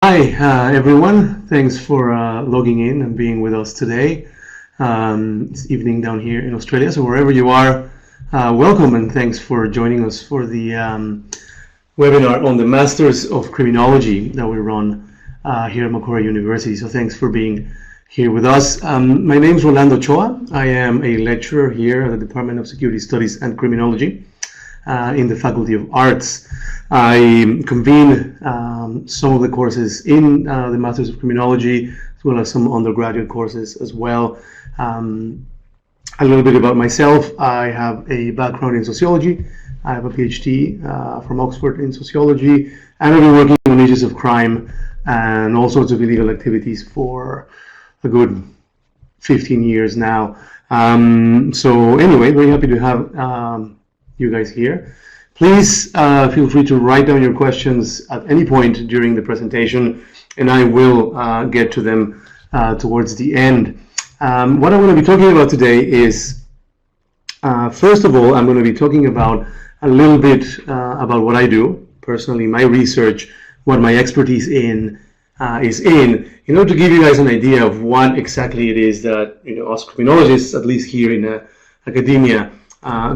Hi, everyone. Thanks for logging in and being with us today. It's evening down here in Australia, so wherever you are, welcome and thanks for joining us for the webinar on the Masters of Criminology that we run here at Macquarie University. So thanks for being here with us. My name is Rolando Ochoa. I am a lecturer here at the Department of Security Studies and Criminology in the Faculty of Arts. I convene some of the courses in the Masters of Criminology, as well as some undergraduate courses as well. A little bit about myself. I have a background in sociology. I have a PhD from Oxford in sociology, and I've been working on issues of crime and all sorts of illegal activities for a good 15 years now. So anyway, very happy to have you guys here. Please feel free to write down your questions at any point during the presentation, and I will get to them towards the end. What I'm going to be talking about today is, first of all, I'm going to be talking about a little bit about what I do personally, my research, what my expertise is in order to give you guys an idea of what exactly it is that us criminologists, at least here in academia,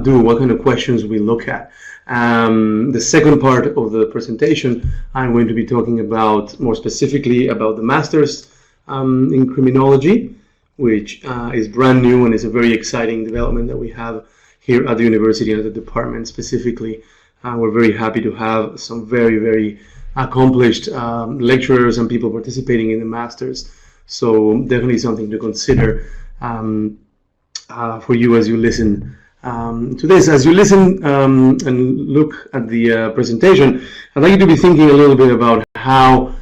do, what kind of questions we look at. The second part of the presentation, I'm going to be talking about more specifically about the Masters in Criminology, which is brand new and is a very exciting development that we have here at the university and at the department specifically. We're very happy to have some very, very accomplished lecturers and people participating in the Masters. So definitely something to consider for you as you listen to this. As you listen and look at the presentation, I'd like you to be thinking a little bit about how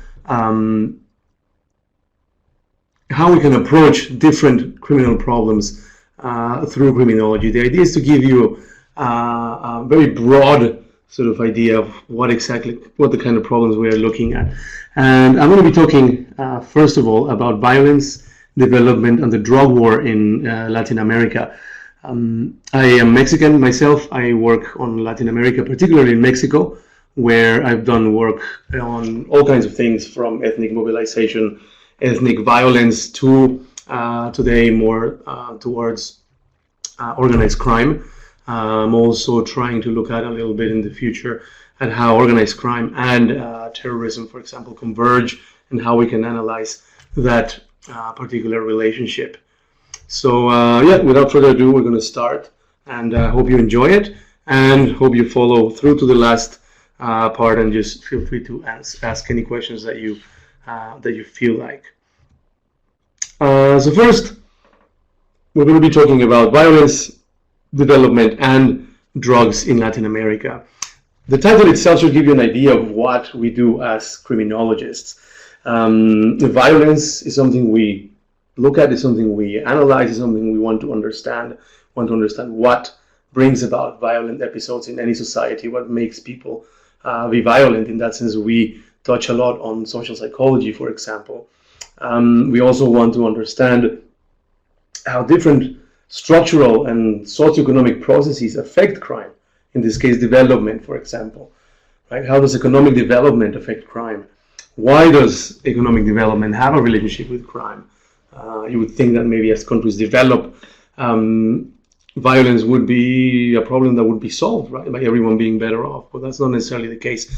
we can approach different criminal problems through criminology. The idea is to give you a very broad sort of idea of what the kind of problems we are looking at. And I'm going to be talking first of all about violence, development, and the drug war in Latin America. I am Mexican myself. I work on Latin America, particularly in Mexico, where I've done work on all kinds of things, from ethnic mobilization, ethnic violence, to today more towards organized crime. I'm also trying to look at a little bit in the future at how organized crime and terrorism, for example, converge, and how we can analyze that particular relationship. So yeah, without further ado, we're going to start, and I hope you enjoy it and hope you follow through to the last part, and just feel free to ask any questions that you feel like. So first, we're going to be talking about violence, development, and drugs in Latin America. The title itself should give you an idea of what we do as criminologists. Violence is something we look at, is something we analyze, is something we want to understand what brings about violent episodes in any society, what makes people be violent. In that sense, we touch a lot on social psychology, for example. We also want to understand how different structural and socioeconomic processes affect crime. In this case, development, for example. Right? How does economic development affect crime? Why does economic development have a relationship with crime? You would think that maybe as countries develop, violence would be a problem that would be solved, right, by everyone being better off. But that's not necessarily the case.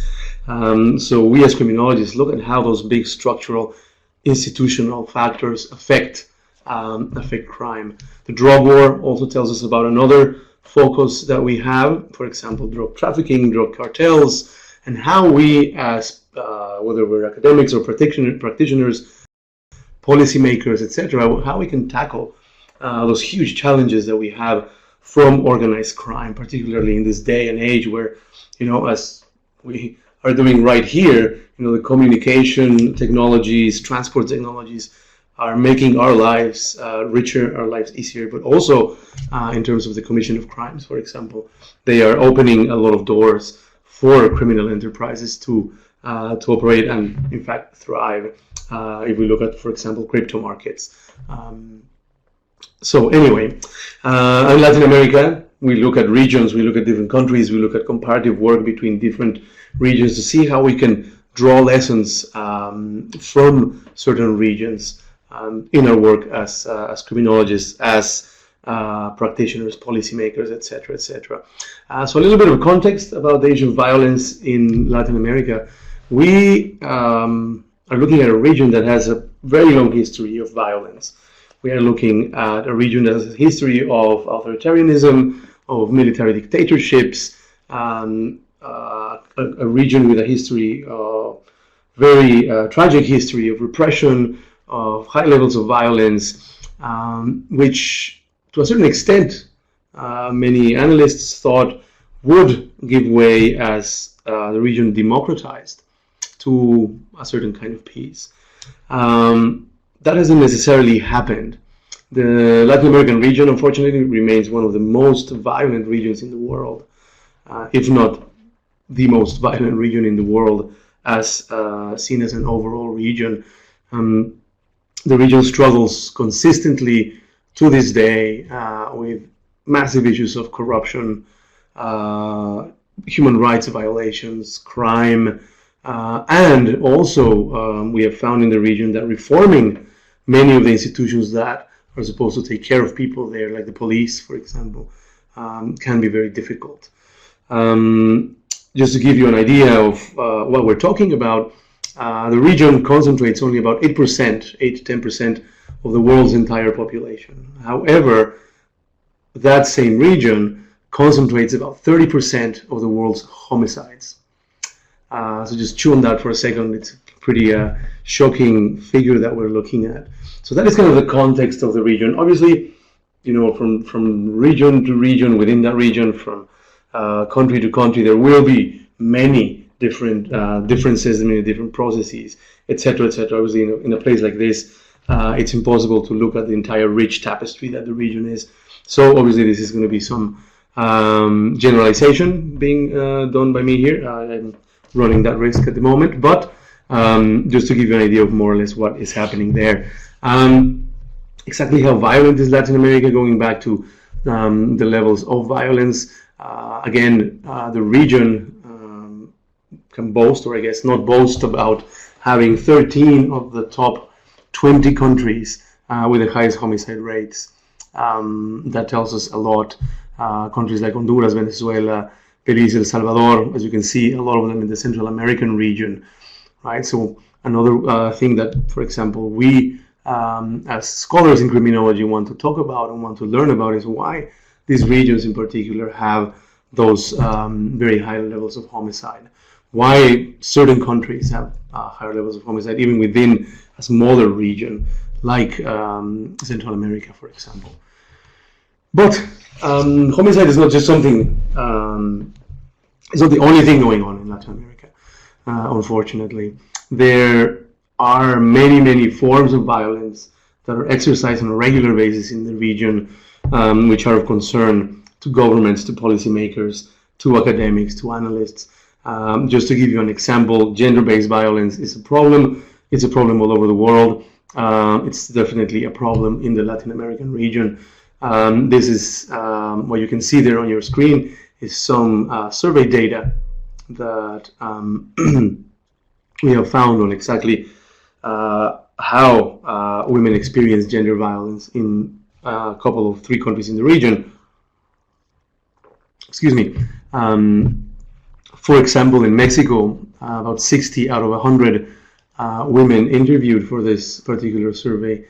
So we as criminologists look at how those big structural, institutional factors affect crime. The drug war also tells us about another focus that we have, for example, drug trafficking, drug cartels, and how we, as whether we're academics or practitioners, policymakers, etc., how we can tackle those huge challenges that we have from organized crime, particularly in this day and age where, as we are doing right here, the communication technologies, transport technologies are making our lives richer, our lives easier, but also in terms of the commission of crimes, for example, they are opening a lot of doors for criminal enterprises to operate and, in fact, thrive. If we look at, for example, crypto markets. So anyway, in Latin America, we look at regions, we look at different countries, we look at comparative work between different regions to see how we can draw lessons from certain regions in our work as criminologists, as practitioners, policymakers, etc., etc. So a little bit of context about the issue of violence in Latin America. We are looking at a region that has a very long history of violence. We are looking at a region that has a history of authoritarianism, of military dictatorships, a region with a history of very tragic history of repression, of high levels of violence, which to a certain extent many analysts thought would give way as the region democratized to a certain kind of peace. That hasn't necessarily happened. The Latin American region, unfortunately, remains one of the most violent regions in the world, if not the most violent region in the world, as seen as an overall region. The region struggles consistently to this day with massive issues of corruption, human rights violations, crime, and also we have found in the region that reforming many of the institutions that are supposed to take care of people there, like the police, for example, can be very difficult. Just to give you an idea of what we're talking about, the region concentrates only about 8%, 8 to 10% of the world's entire population. However, that same region concentrates about 30% of the world's homicides. So just chew on that for a second. It's a pretty shocking figure that we're looking at. So that is kind of the context of the region. Obviously, you know, from region to region, within that region, from country to country, there will be many different differences, many different processes, etc., etc. Obviously, in a place like this, it's impossible to look at the entire rich tapestry that the region is. So obviously, this is going to be some generalization being done by me here. I'm running that risk at the moment, but just to give you an idea of more or less what is happening there. Exactly how violent is Latin America, going back to the levels of violence. Again, the region can boast, or I guess not boast, about having 13 of the top 20 countries with the highest homicide rates. That tells us a lot. Countries like Honduras, Venezuela, Belize, El Salvador, as you can see, a lot of them in the Central American region, right? So another thing that, for example, we as scholars in criminology want to talk about and want to learn about is why these regions in particular have those very high levels of homicide. Why certain countries have higher levels of homicide, even within a smaller region like Central America, for example. But homicide is not just something, it's not the only thing going on in Latin America, unfortunately. There are many, many forms of violence that are exercised on a regular basis in the region, which are of concern to governments, to policymakers, to academics, to analysts. Just to give you an example, gender-based violence is a problem. It's a problem all over the world. It's definitely a problem in the Latin American region. This is what you can see there on your screen is some survey data that we have found on exactly how women experience gender violence in a couple of 3 countries in the region. Excuse me. For example, in Mexico, about 60 out of 100 women interviewed for this particular survey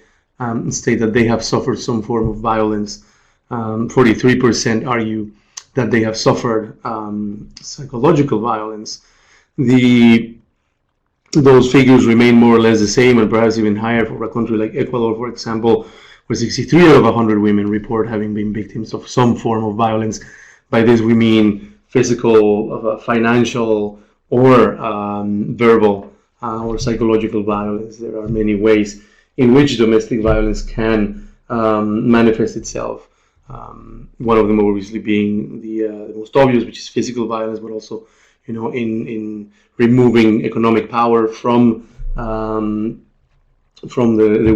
state that they have suffered some form of violence. 43% argue that they have suffered psychological violence. Those figures remain more or less the same, and perhaps even higher for a country like Ecuador, for example, where 63 out of 100 women report having been victims of some form of violence. By this we mean physical, financial, or verbal or psychological violence. There are many ways in which domestic violence can manifest itself. One of them obviously being the most obvious, which is physical violence, but also, you know, in removing economic power from the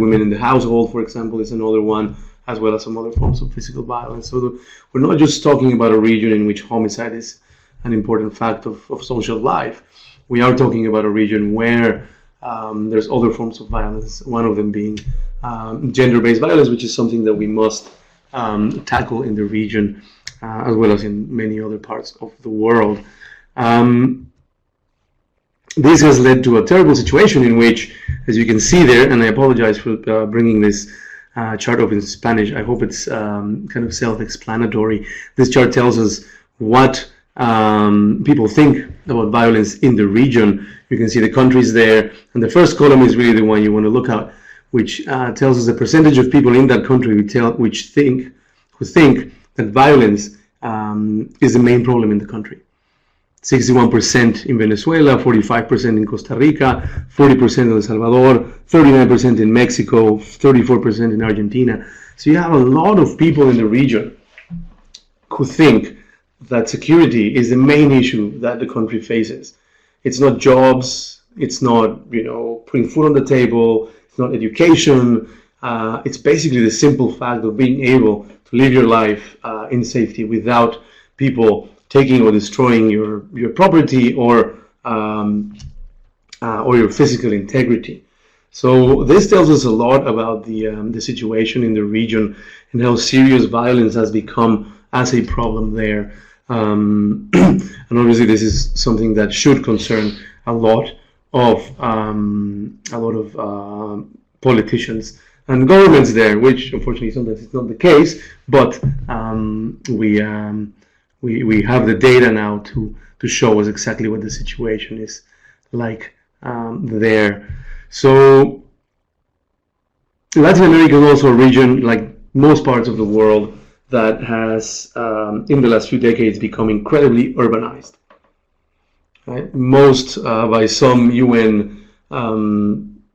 women in the household, for example, is another one, as well as some other forms of physical violence. So we're not just talking about a region in which homicide is an important fact of social life. We are talking about a region where There's other forms of violence, one of them being gender-based violence, which is something that we must tackle in the region, as well as in many other parts of the world. This has led to a terrible situation in which, as you can see there, and I apologize for bringing this chart up in Spanish. I hope it's kind of self-explanatory. This chart tells us what people think about violence in the region. You can see the countries there, and the first column is really the one you want to look at, which tells us the percentage of people in that country who think that violence is the main problem in the country. 61% in Venezuela, 45% in Costa Rica, 40% in El Salvador, 39% in Mexico, 34% in Argentina. So you have a lot of people in the region who think that security is the main issue that the country faces. It's not jobs, it's not, putting food on the table, it's not education. It's basically the simple fact of being able to live your life in safety without people taking or destroying your property or your physical integrity. So this tells us a lot about the situation in the region and how serious violence has become as a problem there. And obviously, this is something that should concern a lot of politicians and governments there, which unfortunately sometimes it's not the case. But we have the data now to show us exactly what the situation is like there. So Latin America is also a region, like most parts of the world, that has in the last few decades become incredibly urbanized. Right? Most, by some UN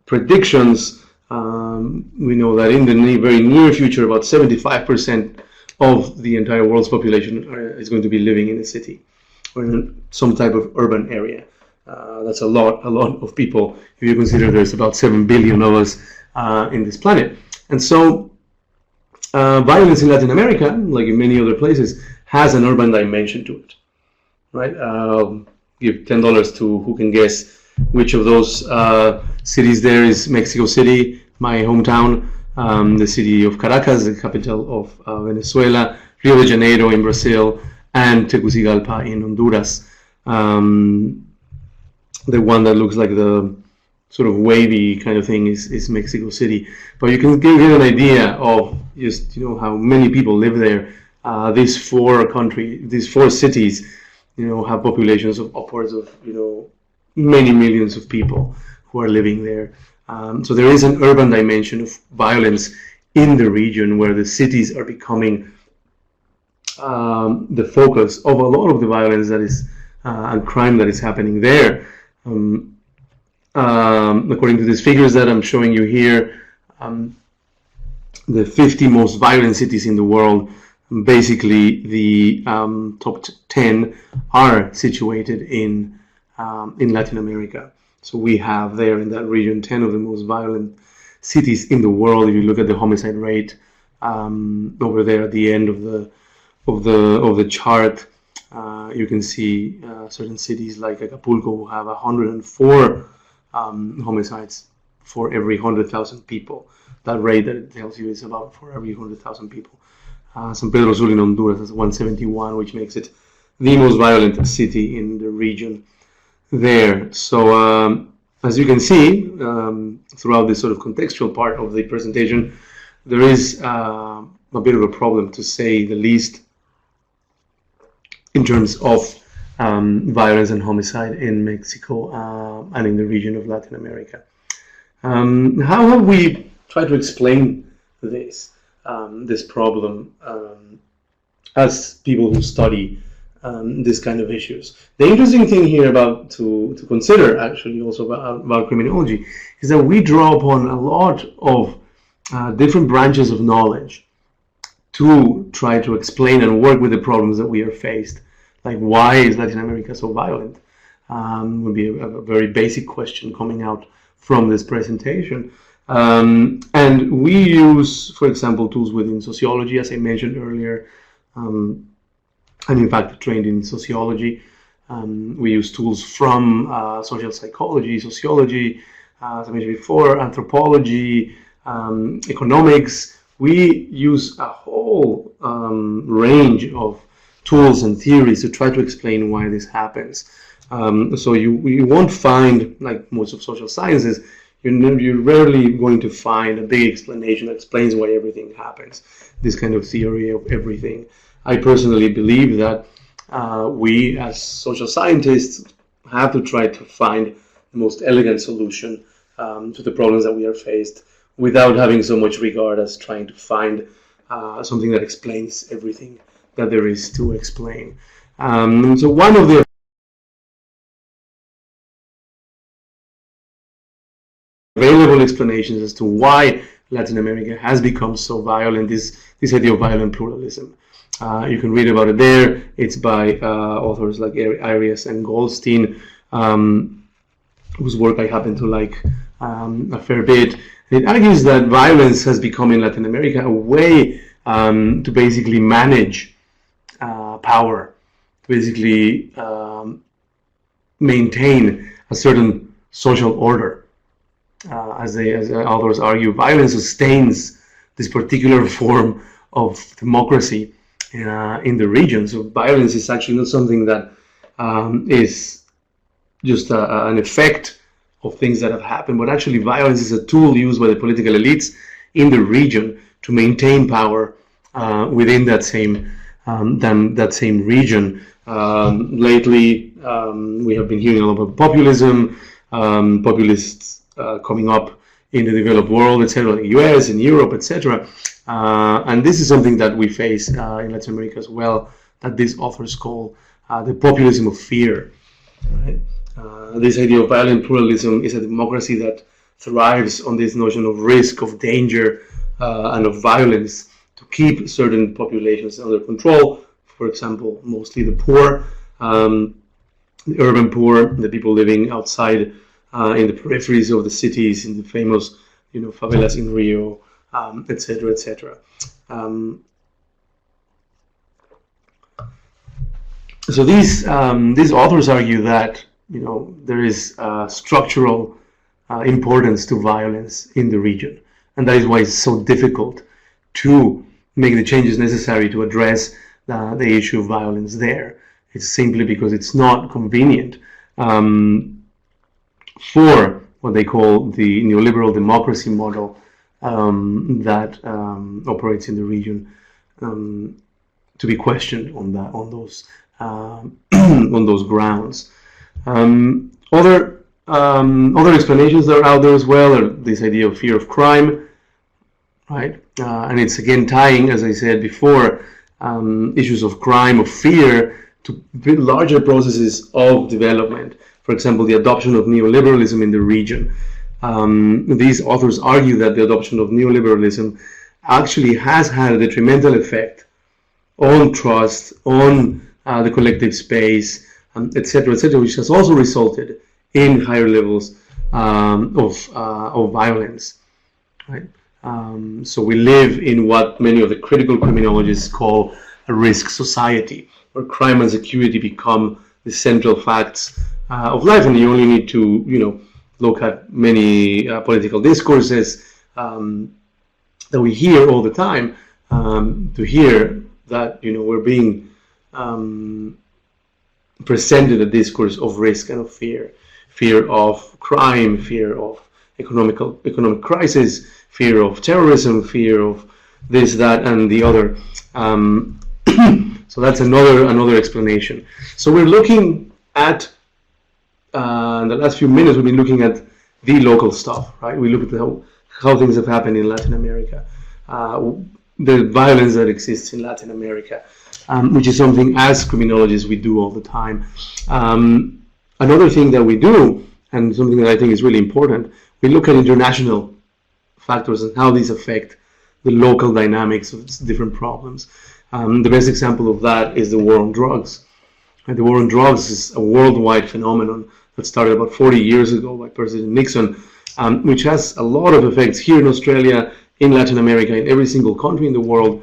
predictions, we know that in the very near future, about 75% of the entire world's population is going to be living in a city or in some type of urban area. That's a lot of people if you consider there's about 7 billion of us in this planet. And so violence in Latin America, like in many other places, has an urban dimension to it. Right? Give $10 to who can guess which of those cities there is Mexico City, my hometown, the city of Caracas, the capital of Venezuela, Rio de Janeiro in Brazil, and Tegucigalpa in Honduras. The one that looks like the sort of wavy kind of thing is Mexico City. But you can get an idea of just how many people live there. These four cities, have populations of upwards of many millions of people who are living there. So there is an urban dimension of violence in the region where the cities are becoming the focus of a lot of the violence that is and crime that is happening there. According to these figures that I'm showing you here, the 50 most violent cities in the world, basically the top 10 are situated in Latin America. So we have there in that region 10 of the most violent cities in the world. If you look at the homicide rate over there at the end of the chart, you can see certain cities like Acapulco who have 104 homicides for every 100,000 people. That rate that it tells you is about for every 100,000 people. San Pedro Sula in Honduras has 171, which makes it the most violent city in the region there. So as you can see, throughout this sort of contextual part of the presentation, there is a bit of a problem, to say the least, in terms of violence and homicide in Mexico and in the region of Latin America. How have we tried to explain this problem as people who study this kind of issues? The interesting thing here to consider actually also about criminology is that we draw upon a lot of different branches of knowledge to try to explain and work with the problems that we are faced. Like, why is Latin America so violent? Would be a very basic question coming out from this presentation. And we use, for example, tools within sociology, as I mentioned earlier. I'm in fact trained in sociology. We use tools from social psychology, sociology, as I mentioned before, anthropology, economics. We use a whole range of tools and theories to try to explain why this happens. So you won't find, like most of social sciences, you're rarely going to find a big explanation that explains why everything happens. This kind of theory of everything. I personally believe that we as social scientists have to try to find the most elegant solution to the problems that we are faced, without having so much regard as trying to find something that explains everything that there is to explain. So one of the available explanations as to why Latin America has become so violent is this idea of violent pluralism. You can read about it there. It's by authors like Arias and Goldstein, whose work I happen to like a fair bit. It argues that violence has become in Latin America a way to basically manage power, to basically maintain a certain social order. As authors argue, violence sustains this particular form of democracy in the region. So violence is actually not something that is just an effect of things that have happened, but actually violence is a tool used by the political elites in the region to maintain power within that same region. Lately, we have been hearing a lot about populism, populists coming up in the developed world, etc., in the US, in Europe, etc. And this is something that we face in Latin America as well, that these authors call the populism of fear. Right? This idea of violent pluralism is a democracy that thrives on this notion of risk, of danger, and of violence to keep certain populations under control. For example, mostly the poor, the urban poor, the people living outside in the peripheries of the cities, in the famous, favelas in Rio, etc., etc. So these authors argue that there is structural importance to violence in the region, and that is why it's so difficult to make the changes necessary to address the issue of violence there. It's simply because it's not convenient for what they call the neoliberal democracy model that operates in the region to be questioned on those on those grounds. Other explanations that are out there as well are this idea of fear of crime, right? And it's again tying, as I said before, issues of crime, of fear, to larger processes of development. For example, the adoption of neoliberalism in the region. These authors argue that the adoption of neoliberalism actually has had a detrimental effect on trust, on the collective space, etc., which has also resulted in higher levels of violence. Right? So we live in what many of the critical criminologists call a risk society, where crime and security become the central facts of life, and you only need to, look at many political discourses that we hear all the time to hear that we're being presented a discourse of risk and of fear of crime, fear of economic crisis, fear of terrorism, fear of this, that, and the other. So that's another explanation. So we're looking at in the last few minutes, we've been looking at the local stuff, right? We look at how things have happened in Latin America, the violence that exists in Latin America, which is something as criminologists we do all the time. Another thing that we do, and something that I think is really important, we look at international factors and how these affect the local dynamics of different problems. The best example of that is the war on drugs. And the war on drugs is a worldwide phenomenon that started about 40 years ago by President Nixon, which has a lot of effects here in Australia, in Latin America, in every single country in the world.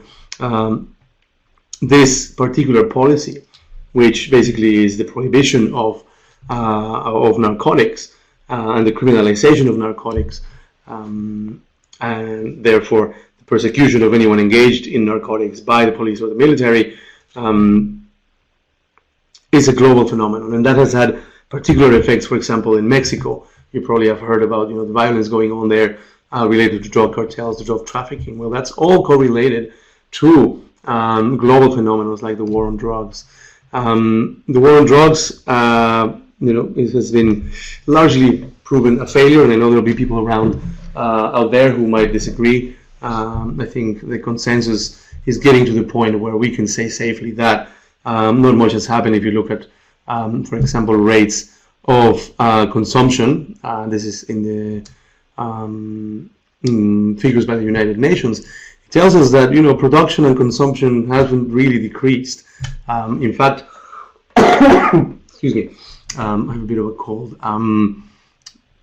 This particular policy, which basically is the prohibition of narcotics, and the criminalization of narcotics, and therefore the persecution of anyone engaged in narcotics by the police or the military, is a global phenomenon, and that has had particular effects. For example, in Mexico, you probably have heard about the violence going on there related to drug cartels, to drug trafficking. Well, that's all correlated to global phenomena like the war on drugs. The war on drugs, it has been largely proven a failure, and I know there'll be people around out there who might disagree. I think the consensus is getting to the point where we can say safely that not much has happened. If you look at, for example, rates of consumption, this is in the figures by the United Nations, it tells us that production and consumption hasn't really decreased. In fact, excuse me, I have a bit of a cold.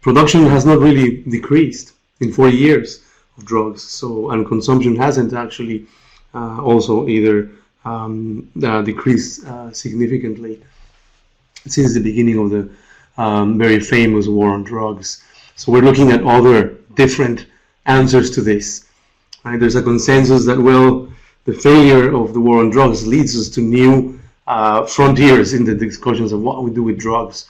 Production has not really decreased in 40 years of drugs, and consumption hasn't actually also either decreased significantly since the beginning of the very famous war on drugs. So we're looking at other different answers to this. Right? There's a consensus that, well, the failure of the war on drugs leads us to new frontiers in the discussions of what we do with drugs.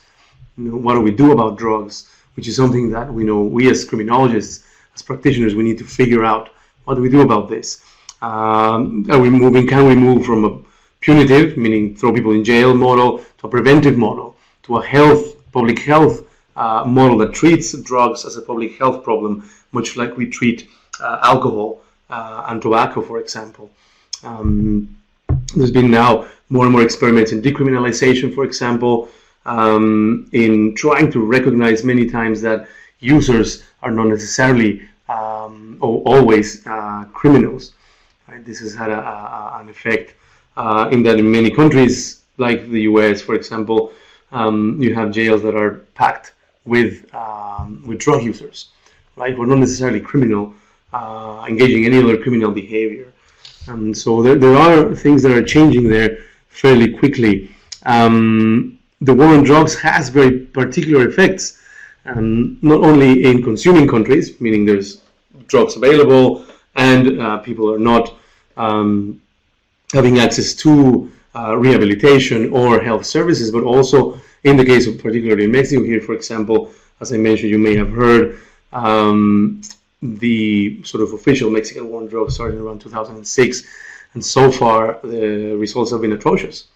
What do we do about drugs, which is something that we as criminologists, as practitioners, we need to figure out. What do we do about this? Can we move from a punitive, meaning throw people in jail model, to a preventive model, to a public health model that treats drugs as a public health problem, much like we treat alcohol and tobacco, for example. There's been now more and more experiments in decriminalization, for example, in trying to recognize many times that users are not necessarily always criminals. Right? This has had an effect in that in many countries, like the US, for example, you have jails that are packed with drug users, right? Who are not necessarily criminal, engaging in any other criminal behavior. So there are things that are changing there fairly quickly. The war on drugs has very particular effects, not only in consuming countries, meaning there's drugs available and people are not having access to rehabilitation or health services, but also in the case of particularly in Mexico here, for example, as I mentioned, you may have heard, the sort of official Mexican war on drugs started around 2006, and so far the results have been atrocious.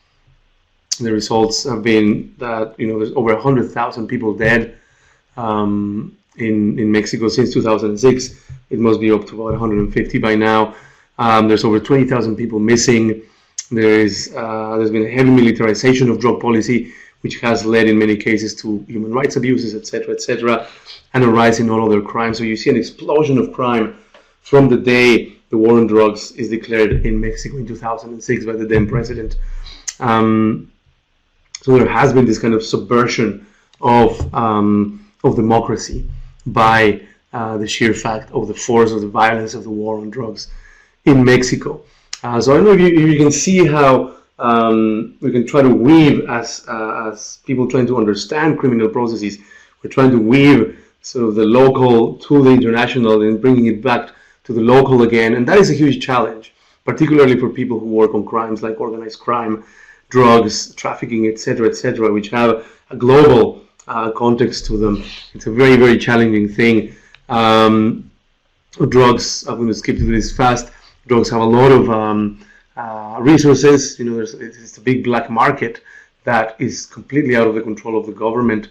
The results have been that there's over 100,000 people dead in Mexico since 2006. It must be up to about 150 by now. There's over 20,000 people missing. There's been a heavy militarization of drug policy, which has led in many cases to human rights abuses, etc., and a rise in all other crimes. So you see an explosion of crime from the day the war on drugs is declared in Mexico in 2006 by the then president. So there has been this kind of subversion of democracy by the sheer fact of the force of the violence of the war on drugs in Mexico. So I don't know if you can see how we can try to weave, as people trying to understand criminal processes, we're trying to weave sort of the local to the international and bringing it back to the local again. And that is a huge challenge, particularly for people who work on crimes like organized crime, drugs, trafficking, etc., which have a global context to them. It's a very, very challenging thing. Drugs, I'm going to skip through this fast. Drugs have a lot of resources. It's a big black market that is completely out of the control of the government.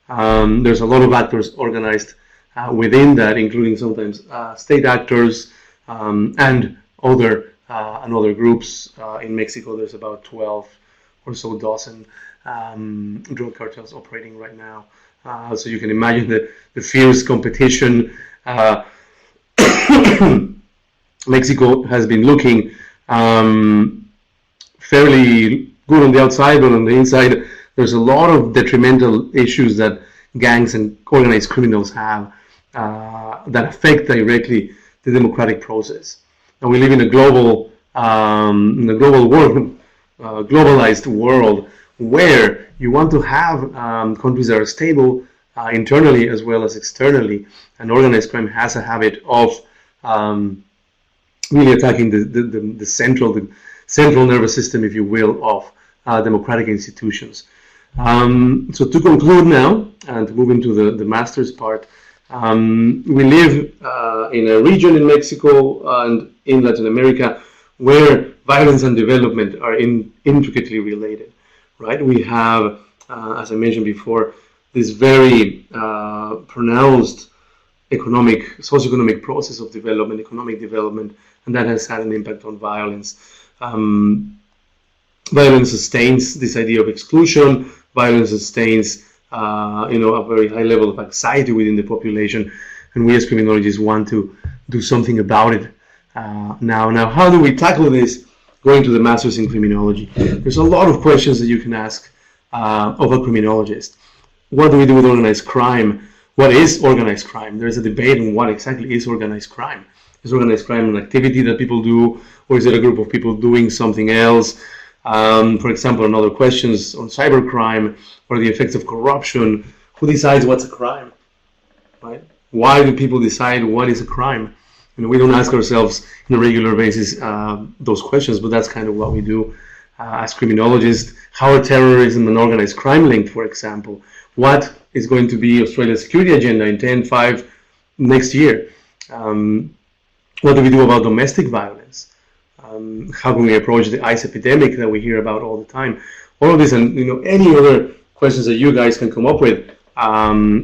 There's a lot of actors organized within that, including sometimes state actors and other groups. In Mexico, there's about 12 or so dozen drug cartels operating right now. So you can imagine the fierce competition. Mexico has been looking fairly good on the outside, but on the inside, there's a lot of detrimental issues that gangs and organized criminals have that affect directly the democratic process. And we live in a global world, globalized world, where you want to have countries that are stable internally as well as externally. And organized crime has a habit of really attacking the central nervous system, if you will, of democratic institutions. So to conclude now, and to move into the master's part, we live in a region in Mexico and in Latin America where violence and development are intricately related, right? We have, as I mentioned before, this very pronounced socioeconomic process of development, economic development, and that has had an impact on violence. Violence sustains this idea of exclusion. Violence sustains, a very high level of anxiety within the population, and we as criminologists want to do something about it. Now, how do we tackle this? Going to the master's in criminology, there's a lot of questions that you can ask of a criminologist. What do we do with organized crime? What is organized crime? There's a debate on what exactly is organized crime. Is organized crime an activity that people do, or is it a group of people doing something else? For example, another questions on cybercrime or the effects of corruption. Who decides what's a crime? Right? Why do people decide what is a crime? We don't ask ourselves on a regular basis those questions, but that's kind of what we do as criminologists. How are terrorism and organized crime linked, for example? What is going to be Australia's security agenda in 10, 5 next year? What do we do about domestic violence? How can we approach the ICE epidemic that we hear about all the time? All of this, and any other questions that you guys can come up with,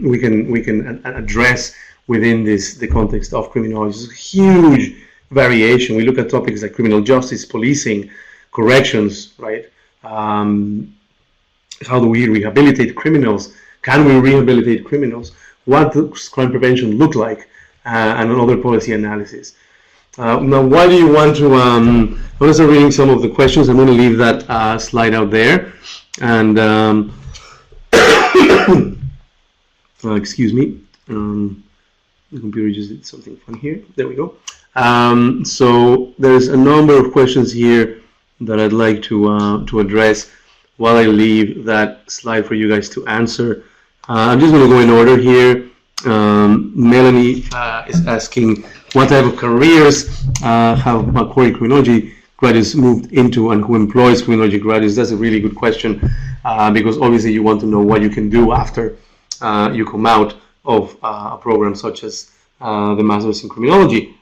we can address within the context of criminology. There's a huge variation. We look at topics like criminal justice, policing, corrections, right? How do we rehabilitate criminals? Can we rehabilitate criminals? What does crime prevention look like? And another policy analysis. Now, why do you want to? I'm going to start reading some of the questions. I'm going to leave that slide out there. And excuse me. The computer just did something fun here. There we go. So there's a number of questions here that I'd like to address while I leave that slide for you guys to answer. I'm just going to go in order here. Melanie is asking, what type of careers have Macquarie criminology graduates moved into, and who employs criminology graduates? That's a really good question, because obviously you want to know what you can do after you come out of a program such as the Masters in Criminology.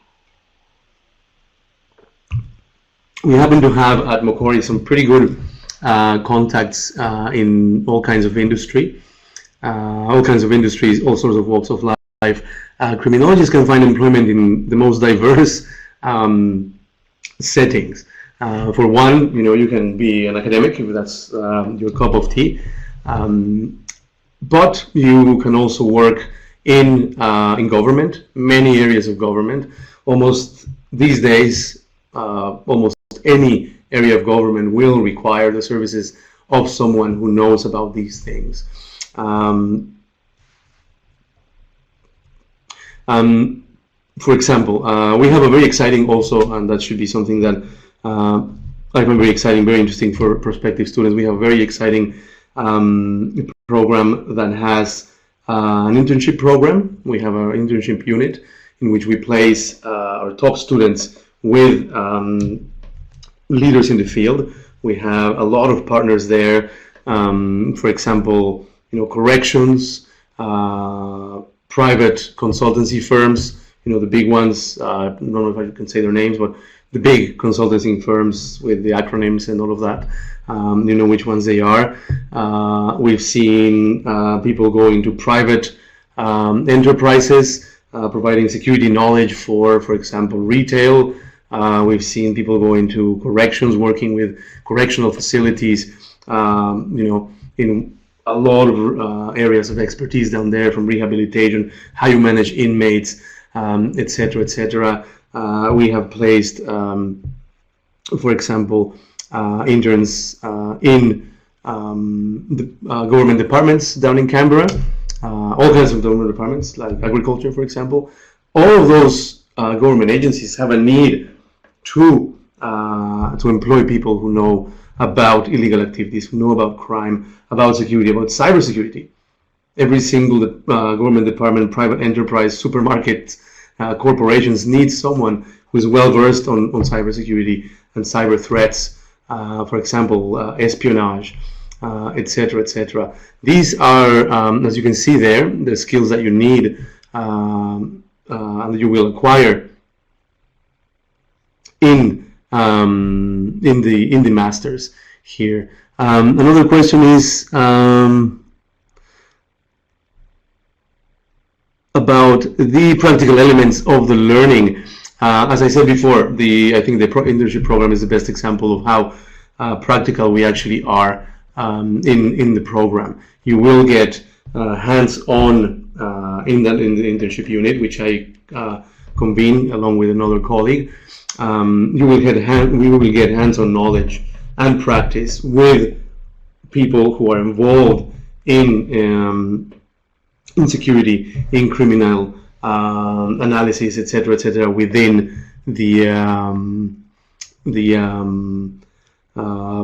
We happen to have at Macquarie some pretty good contacts in all kinds of industries, all sorts of walks of life. Criminologists can find employment in the most diverse settings. For one, you can be an academic if that's your cup of tea. But you can also work in government, many areas of government. Almost these days, almost any area of government will require the services of someone who knows about these things. For example, we have a very exciting also, and that should be something that I find very exciting, very interesting for prospective students. We have a very exciting program that has an internship program. We have our internship unit in which we place our top students with leaders in the field. We have a lot of partners there. For example, corrections, private consultancy firms, the big ones. I don't know if I can say their names, but the big consulting firms with the acronyms and all of that. Which ones they are. We've seen people go into private enterprises, providing security knowledge for example, retail. We've seen people go into corrections, working with correctional facilities, in a lot of areas of expertise down there, from rehabilitation, how you manage inmates, etc., etc. We have placed, for example, interns in the government departments down in Canberra, all kinds of government departments, like agriculture, for example. All of those government agencies have a need to employ people who know about illegal activities, who know about crime, about security, about cybersecurity. every single government department, private enterprise, supermarket, corporations need someone who is well versed on cybersecurity and cyber threats, for example, espionage, etc., etc. These are, as you can see there, the skills that you need and you will acquire in the masters here. Another question is about the practical elements of the learning. As I said before, I think the internship program is the best example of how practical we actually are in the program. You will get hands-on in the internship unit, which I convene along with another colleague. We will get hands-on knowledge and practice with people who are involved in security, in criminal analysis, etc., within the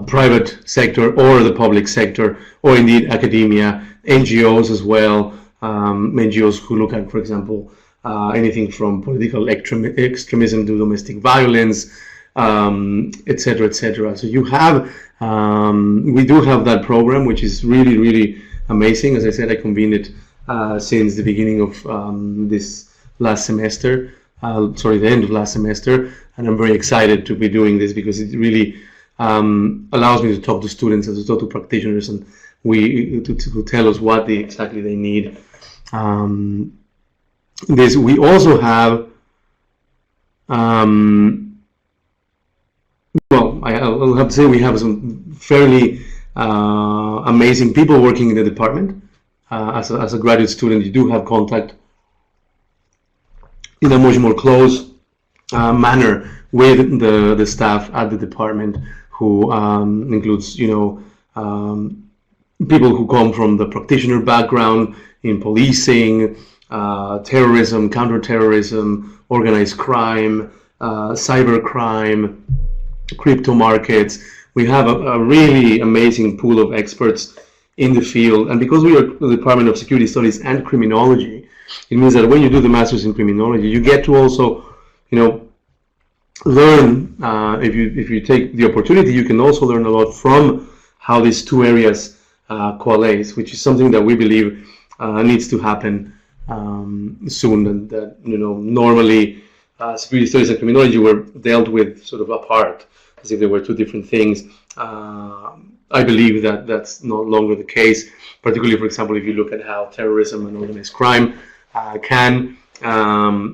private sector or the public sector, or indeed academia, NGOs as well, NGOs who look at, for example, anything from political extremism to domestic violence, etc., etc. So you have, we do have that program, which is really, really amazing. As I said, I convened it since the beginning of this last semester, the end of last semester, and I'm very excited to be doing this because it really allows me to talk to students and to talk to practitioners and to tell us what exactly they need. We also have I'll have to say we have some fairly amazing people working in the department. As a graduate student, you do have contact in a much more close manner with the staff at the department, who includes, people who come from the practitioner background in policing, terrorism, counterterrorism, organized crime, cyber crime, crypto markets. We have a really amazing pool of experts in the field, and because we are the Department of Security Studies and Criminology, it means that when you do the Masters in Criminology, you get to also, learn. If you take the opportunity, you can also learn a lot from how these two areas coalesce, which is something that we believe needs to happen soon, and that normally security studies and criminology were dealt with sort of apart, as if they were two different things. I believe that that's no longer the case, particularly, for example, if you look at how terrorism and organized crime can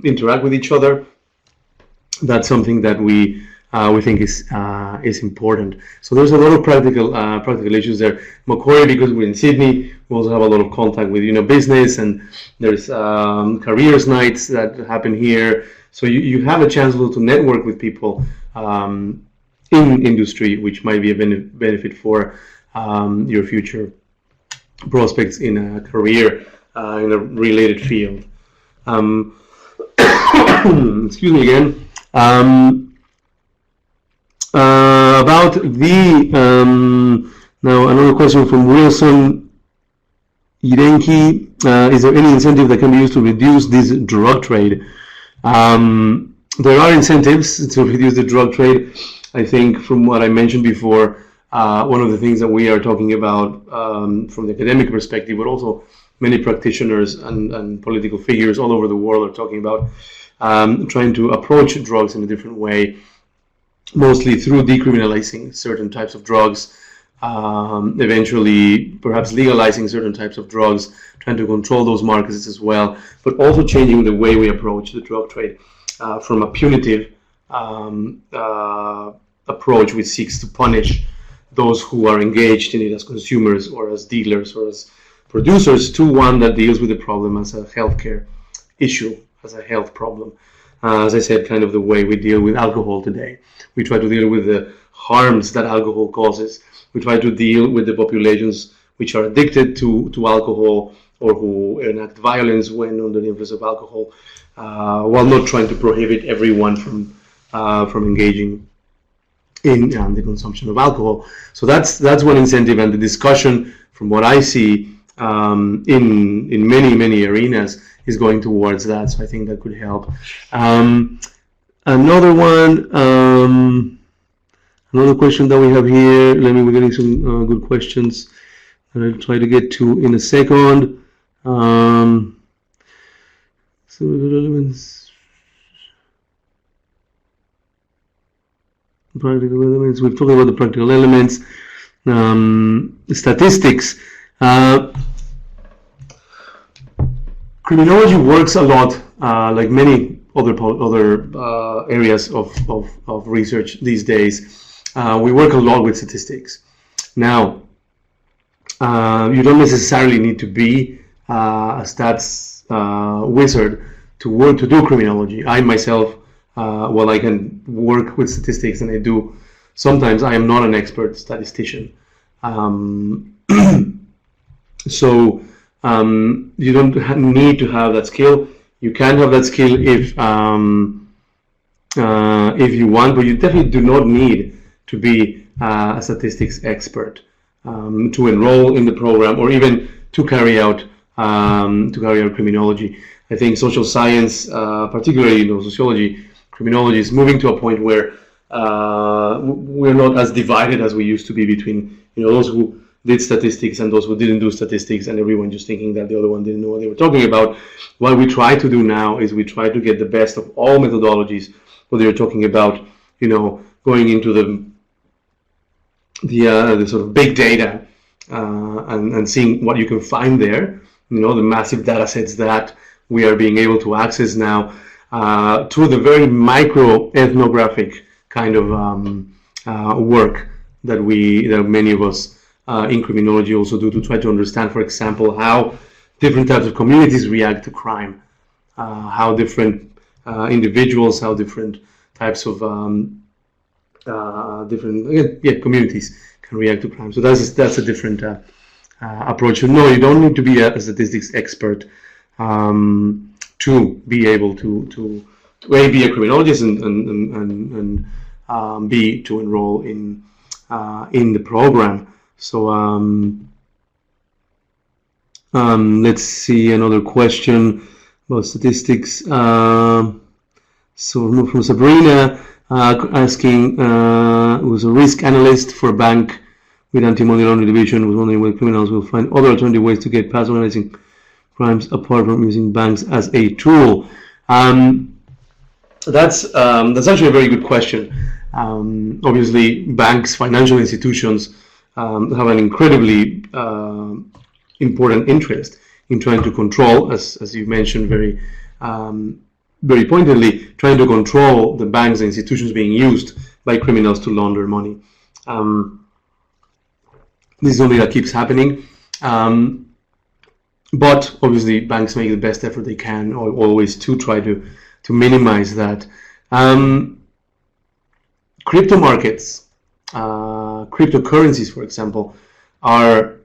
interact with each other. That's something that we think is important. So there's a lot of practical issues there. Macquarie, because we're in Sydney, we also have a lot of contact with business, and there's careers nights that happen here. So you have a chance to network with people in industry, which might be a benefit for your future prospects in a career in a related field. Excuse me again. About the now another question from Wilson Irenki. Is there any incentive that can be used to reduce this drug trade? There are incentives to reduce the drug trade. I think from what I mentioned before, one of the things that we are talking about from the academic perspective, but also many practitioners and political figures all over the world are talking about trying to approach drugs in a different way, mostly through decriminalizing certain types of drugs, eventually perhaps legalizing certain types of drugs, trying to control those markets as well, but also changing the way we approach the drug trade from a punitive approach which seeks to punish those who are engaged in it as consumers or as dealers or as producers, to one that deals with the problem as a healthcare issue, as a health problem. As I said, kind of the way we deal with alcohol today. We try to deal with the harms that alcohol causes. We try to deal with the populations which are addicted to alcohol or who enact violence when under the influence of alcohol, while not trying to prohibit everyone from engaging in the consumption of alcohol. So that's one incentive, and the discussion, from what I see, in many arenas is going towards that. So I think that could help. Another one, another question that we have here. We're getting some good questions that I'll try to get to in a second. So elements, practical elements. We've talked about the practical elements. Statistics. Criminology works a lot, like many other areas of research these days. We work a lot with statistics. Now, you don't necessarily need to be a stats wizard to do criminology. I myself, while I can work with statistics, and I do, sometimes I am not an expert statistician. So you don't need to have that skill. You can have that skill if you want, but you definitely do not need to be a statistics expert to enroll in the program, or even to carry out criminology. I think social science, particularly sociology, criminology, is moving to a point where we're not as divided as we used to be between those who did statistics and those who didn't do statistics, and everyone just thinking that the other one didn't know what they were talking about. What we try to do now is we try to get the best of all methodologies, whether you're talking about going into the sort of big data and seeing what you can find there, the massive data sets that we are being able to access now, to the very micro ethnographic kind of work that many of us in criminology also do, to try to understand, for example, how different types of communities react to crime, how different individuals, how different types of communities can react to crime. So that's a different approach. So no, you don't need to be a statistics expert to be able to be a criminologist and be to enroll in the program. So let's see another question about statistics. So from Sabrina, asking, who's a risk analyst for a bank with anti-money laundering division, was wondering whether criminals will find other alternative ways to get past organizing crimes apart from using banks as a tool. That's actually a very good question. Obviously, banks, financial institutions have an incredibly important interest in trying to control, as you mentioned very pointedly, trying to control the banks and institutions being used by criminals to launder money. This is something that keeps happening. But obviously, banks make the best effort they can always to try to minimize that. Crypto markets, cryptocurrencies, for example, are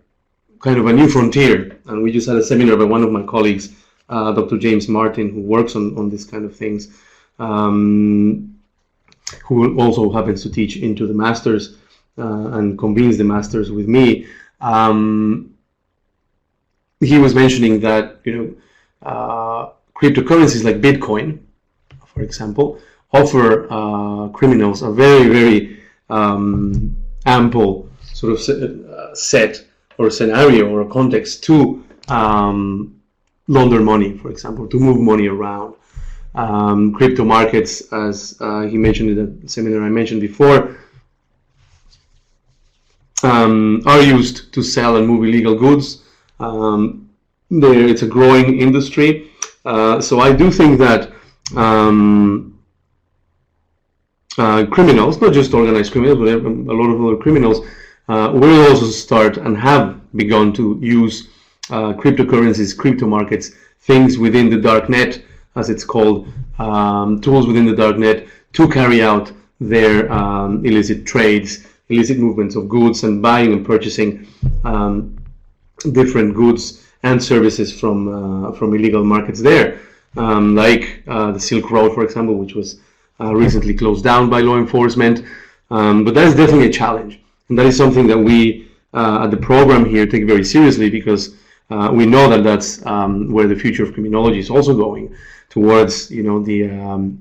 kind of a new frontier. And we just had a seminar by one of my colleagues, Dr. James Martin, who works on this kind of things, who also happens to teach into the masters and convenes the masters with me. He was mentioning that cryptocurrencies like Bitcoin, for example, offer criminals a very ample sort of set or scenario or a context to launder money, for example, to move money around. Crypto markets, as he mentioned in the seminar I mentioned before, are used to sell and move illegal goods. It's a growing industry. So I do think that criminals, not just organized criminals, but a lot of other criminals, will also start and have begun to use cryptocurrencies, crypto markets, things within the dark net, as it's called, tools within the dark net to carry out their illicit trades, illicit movements of goods, and buying and purchasing different goods and services from illegal markets there, like the Silk Road, for example, which was recently closed down by law enforcement. But that is definitely a challenge, and that is something that we at the program here take very seriously, because we know that that's where the future of criminology is also going, towards the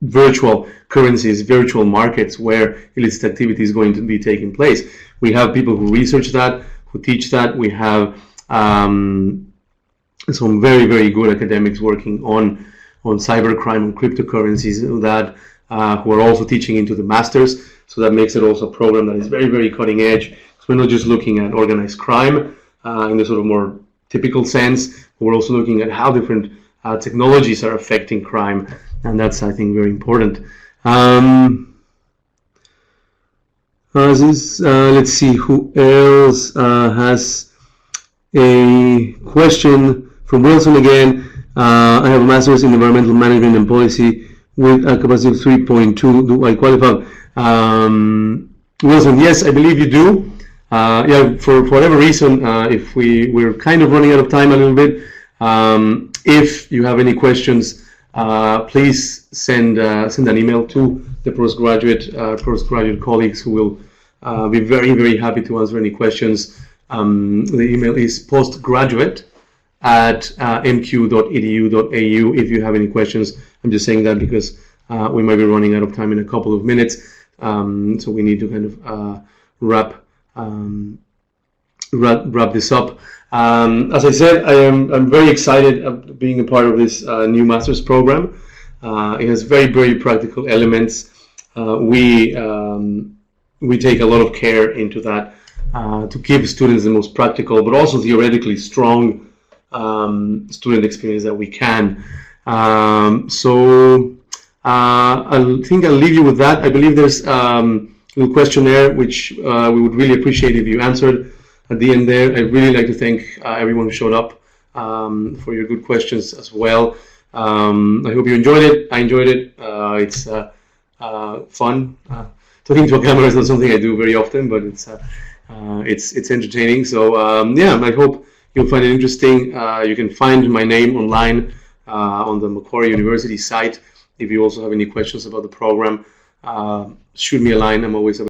virtual currencies, virtual markets where illicit activity is going to be taking place. We have people who research that, who teach that. We have some very, very good academics working on cybercrime and cryptocurrencies that who are also teaching into the masters. So that makes it also a program that is very, very cutting edge. So we're not just looking at organized crime in the sort of more typical sense, but we're also looking at how different technologies are affecting crime, and that's, I think, very important. Let's see who else has a question from Wilson again. I have a master's in environmental management and policy with a capacity of 3.2. Do I qualify? Wilson, yes, I believe you do. Yeah, for whatever reason, if we're kind of running out of time a little bit, if you have any questions, please send an email to the postgraduate colleagues who will be very, very happy to answer any questions. The email is postgraduate@mq.edu.au. If you have any questions, I'm just saying that because we might be running out of time in a couple of minutes, so we need to kind of wrap this up. As I said, I'm very excited of being a part of this new master's program. It has very, very practical elements. We take a lot of care into that to give students the most practical, but also theoretically strong student experience that we can. So I think I'll leave you with that. I believe there's a little questionnaire which we would really appreciate if you answered at the end there. I'd really like to thank everyone who showed up for your good questions as well. I hope you enjoyed it. I enjoyed it. It's fun. Talking to a camera is not something I do very often, but it's entertaining. So yeah, I hope you'll find it interesting. You can find my name online on the Macquarie University site. If you also have any questions about the program, shoot me a line. I'm always available.